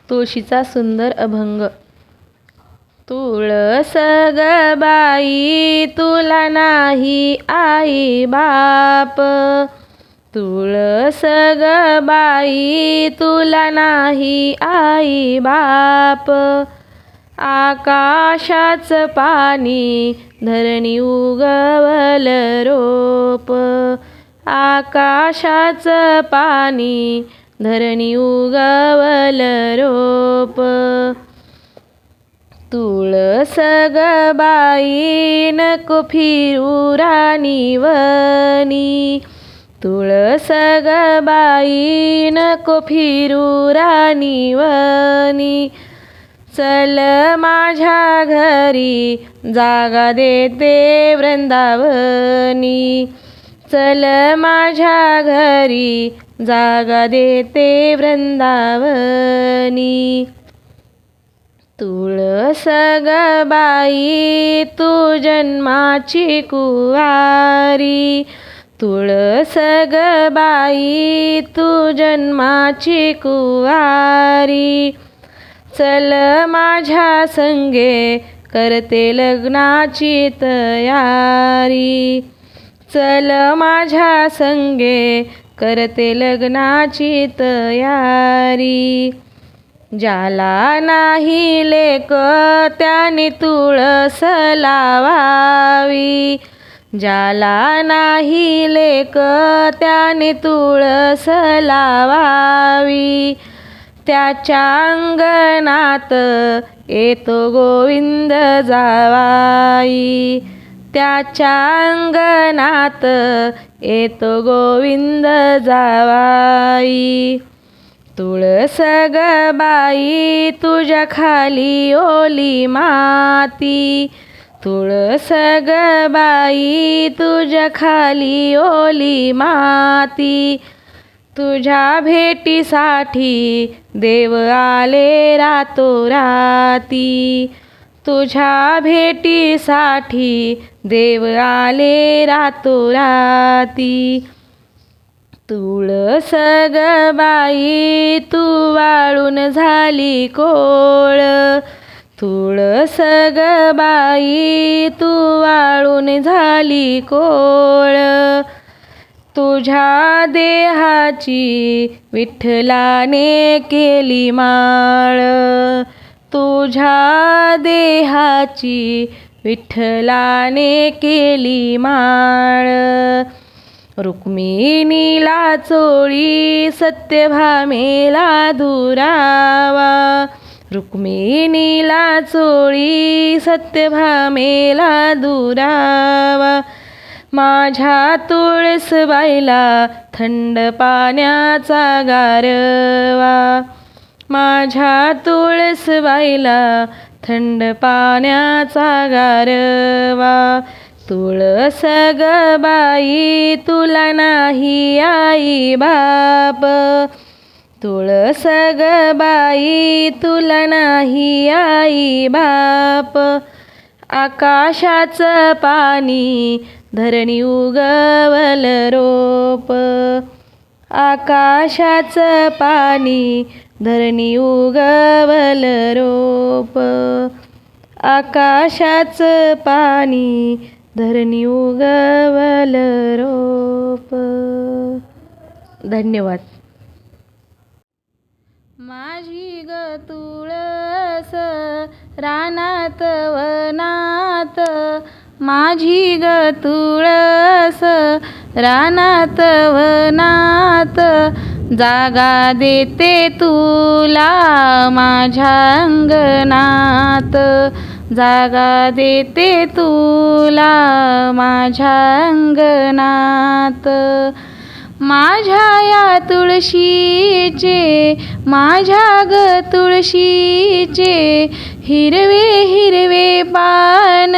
तुळशीचा सुंदर अभंग. तुळस ग बाई तुला नाही आई बाप, तुळस ग बाई तुला नाही आई बाप. आकाशाचं पाणी धरणी उगवल रोप, आकाशाचं पाणी धरणी उगवल रोप. तुळस ग बाई नको फिरू राणीवनी, तुळस ग बाई नको फिरू राणीवनी. चल माझ्या घरी जागा देते वृंदावनी, चल माझ्या घरी जागा देते वृंदावनी. तुळस ग बाई तू जन्माची कुवारी, तुळस ग बाई तू जन्माची कुवारी. चल माझ्या संगे करते लग्नाची तयारी, चल माझ्या संगे करते लग्नाची तयारी. ज्याला नाही लेक त्याने तुळस लावावी, ज्याला नाही लेक त्याने तुळस लावावी. त्याच्या अंगणात येतो गोविंद जावाई, त्याच्या अंगणात येतो गोविंद जावाई. तुळस ग बाई तुझ्या खाली ओली माती, तुळस ग बाई तुझ्या खाली ओली माती. तुझ्या भेटीसाठी देव आले रातोराती, तुझ्या भेटीसाठी देव आले रातोराती. तुळस ग बाई तू वाळून झाली कोळ, तुळस ग बाई तू वाळून झाली कोळ. तुझ्या देहाची विठ्ठलाने केली माळ, तुझ्या देहाची विठ्ठलाने केली माळ. रुक्मिणीला चोळी सत्यभामेला दुरावा, रुक्मिणीला चोळी सत्यभामेला दुरावा. माझ्या तुळसबाईला थंड पाण्याचा गारवा, माझ्या तुळसबाईला थंड पाण्याचा गारवा. तुळस ग बाई तुला नाही आई बाप, तुळस ग बाई तुला नाही आई बाप. आकाशाचं पाणी धरणी उगवल रोप, आकाशाचं पाणी धरणी उगवल रोप, आकाशाचं पाणी धरणी उगवल रोप. धन्यवाद. माझी ग तुळस रानात वनात, माझी ग तुळस रानात वनात. जागा देते तुला माझ्या अंगणात, जागा देते तुला माझ्या अंगणात. माझ्या या तुळशीचे, माझ्या ग तुळशीचे हिरवे हिरवे पान,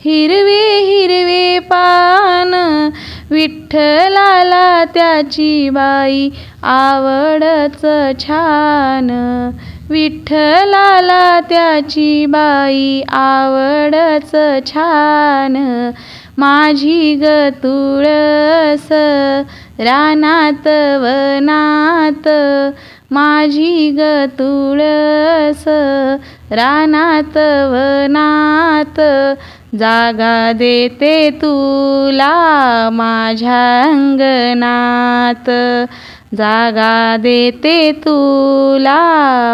हिरवे हिरवे पान. विठ्ठलाला त्याची बाई आवडच छान, विठ्ठलाला त्याची बाई आवडच छान. माझी ग तुळस रानात वनात, माझी ग तुळस रानात वनात, जागा देते तुला माझ्या अंगणात, जागा देते तुला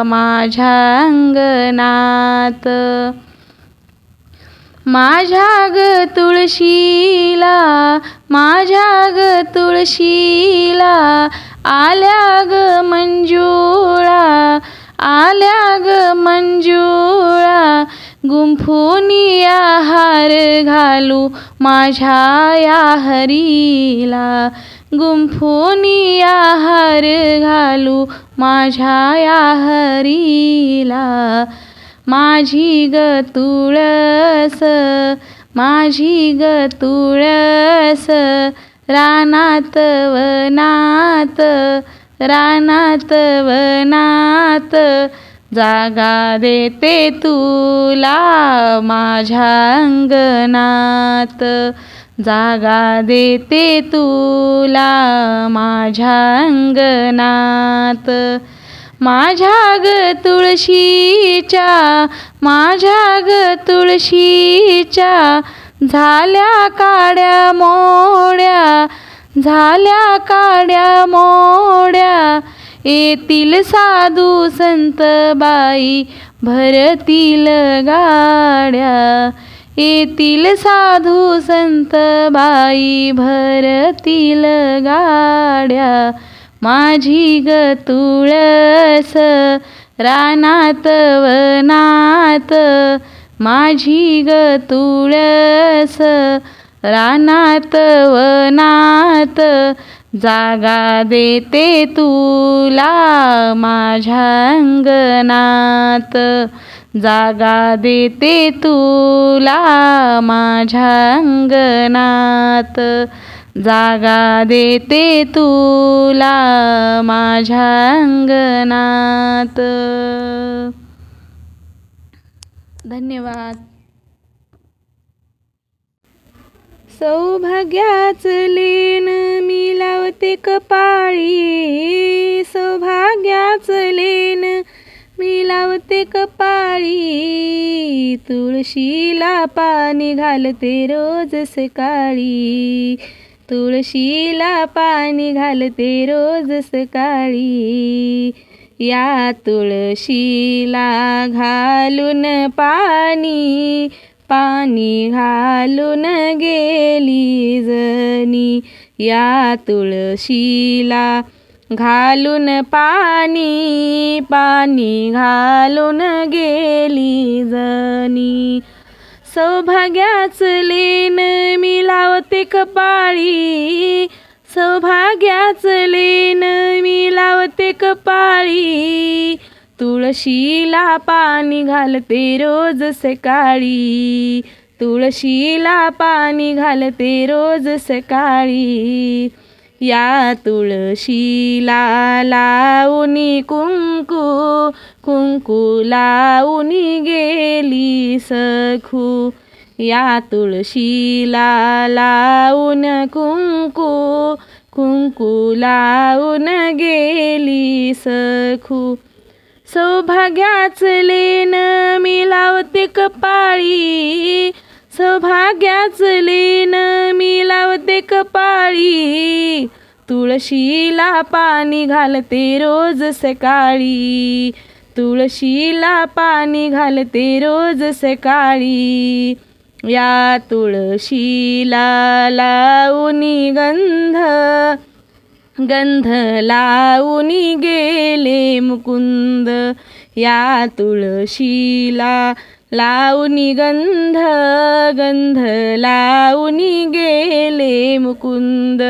माझ्या अंगणात. माझ्या ग तुळशीला, माझ्या ग तुळशीला, आल्या ग मंजुळा, आल्या ग मंजुळा, गुंफुनिया हार घालू माझ्या या हरीला, गुंफुनिया हार घालू माझ्या या हरीला. माझी ग तुळस, माझी ग तुळस, रानात वनात, रानात वनात, जागा देते तुला माझ्या अंगणात, जागा देते तुला माझ्या अंगणात. माझ्या ग तुळशीच्या, माझ्या ग तुळशीच्या, झाल्या काड्या मोड्या, झाल्या काड्या मोड्या, येतील साधू संत बाई भरतील गाड्या, येतील साधू संत बाई भरतील गाड्या. माझी ग तुळस रानात वनात, माझी ग तुळस रानात वनात, जागा देते तुला माझ्या अंगणात, जागा देते तुला माझ्या अंगणात, जागा देते तुला माझ्या अंगणात. धन्यवाद. सौभाग्याच लेन मी लावते कपाळी, सौभाग्याच लेन मी लावते कपाळी, तुळशीला पाणी घालते रोज सकाळी, तुळशीला पाणी घालते रोज सकाळी. या तुळशीला घालून पाणी, पाणी घालून गेली जनी, या तुळशीला घालून पाणी, पाणी घालून गेली जनी. सौभाग्याच लेन मी लावते कपाळी, सौभाग्याच लेन मी लावते कपाळी, तुळशीला पाणी घालते रोज सकाळी, तुळशीला पाणी घालते रोज सकाळी. या तुळशीला लावणी कुंकू, कुंकू लावणी गेली सखू, या तुळशीला लावून कुंकू, कुंकू लावून गेली सखू. सौभाग्याच लेन मी लावते कपाळी, सौभाग्याच लेन मी लावते कपाळी, तुळशीला पाणी घालते रोज सकाळी, तुळशीला पाणी घालते रोज सकाळी. या तुळशीला लावणी गंध, गंध लावणी गेले मुकुंद, या तुळशीला लावणी गंध, गंध लावणी गेले मुकुंद.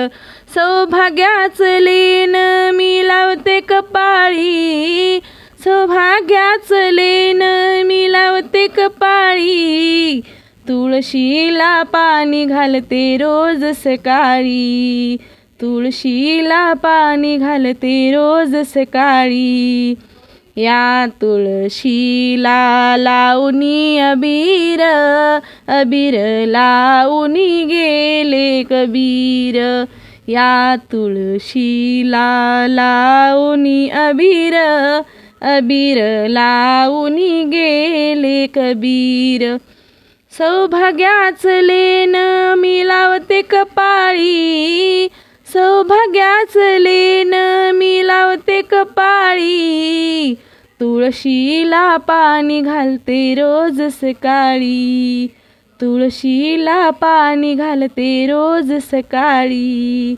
सौभाग्याच लेन मी लावते कपाळी, सौभाग्याच लेन मी लावते कपाळी, तुळशीला पाणी घालते रोज सकाळी, तुळशीला पाणी घालते रोज सकाळी. या तुळशीला लावणी अबीर, अबीर लावणी गेले कबीर, या तुळशीला लावणी अबीर, अबीर लावणी गेले कबीर. सौभाग्याच लेन मी लावते कपाळी, सौभाग्याच लेन मी लावते कपाळी. तुळशीला पाणी घालते रोज सकाळी, तुळशीला पाणी घालते रोज सकाळी.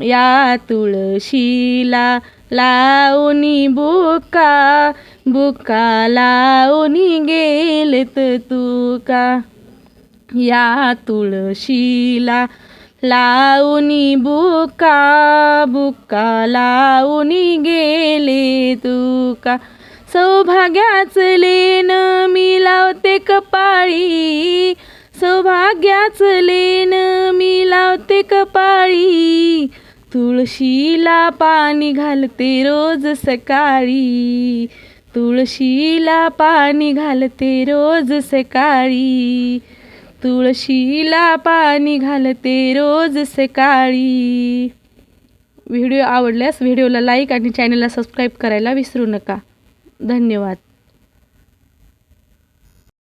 या तुळशीला लावणी बुका, बुका लावणी गेलेत तुका. या तुळशीला लावणी बुका, बुका लावणी गेले तुका. सौभाग्याच लेन मी लावते कपाळी, सौभाग्याच लेन मी लावते कपाळी. तुळशीला पाणी घालते रोज सकाळी, तुळशीला पाणी घालते रोज सकाळी. तुळशीला पाणी घालते रोज सकाळी. व्हिडिओ आवडल्यास व्हिडिओला लाईक आणि चॅनलला सबस्क्राईब करायला विसरू नका. धन्यवाद.